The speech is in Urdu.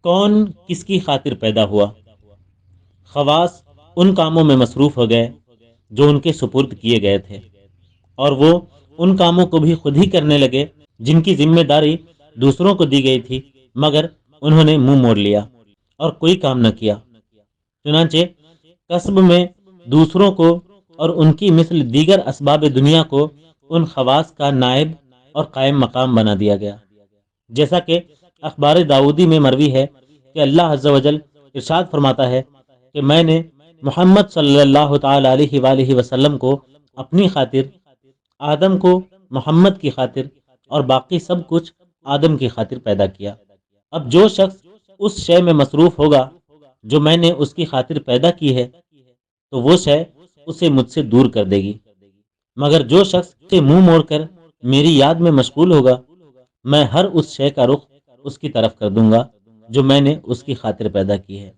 کون کس کی خاطر پیدا ہوا؟ خواص ان کاموں میں مصروف ہو گئے جو ان کے سپرد کیے گئے تھے، اور وہ ان کاموں کو بھی خود ہی کرنے لگے جن کی ذمہ داری دوسروں کو دی گئی تھی، مگر انہوں نے منہ موڑ لیا اور کوئی کام نہ کیا۔ چنانچہ کسب میں دوسروں کو اور ان کی مثل دیگر اسباب دنیا کو ان خواص کا نائب اور قائم مقام بنا دیا گیا، جیسا کہ اخبار داؤدی میں مروی ہے کہ اللہ عز و جل ارشاد فرماتا ہے کہ میں نے محمد صلی اللہ تعالی علیہ وآلہ وسلم کو اپنی خاطر، آدم کو محمد کی خاطر، اور باقی سب کچھ آدم کی خاطر پیدا کیا۔ اب جو شخص اس شے میں مصروف ہوگا جو میں نے اس کی خاطر پیدا کی ہے، تو وہ شے اسے مجھ سے دور کر دے گی، مگر جو شخص سے منہ موڑ کر میری یاد میں مشغول ہوگا، میں ہر اس شے کا رخ اس کی طرف کر دوں گا جو میں نے اس کی خاطر پیدا کی ہے۔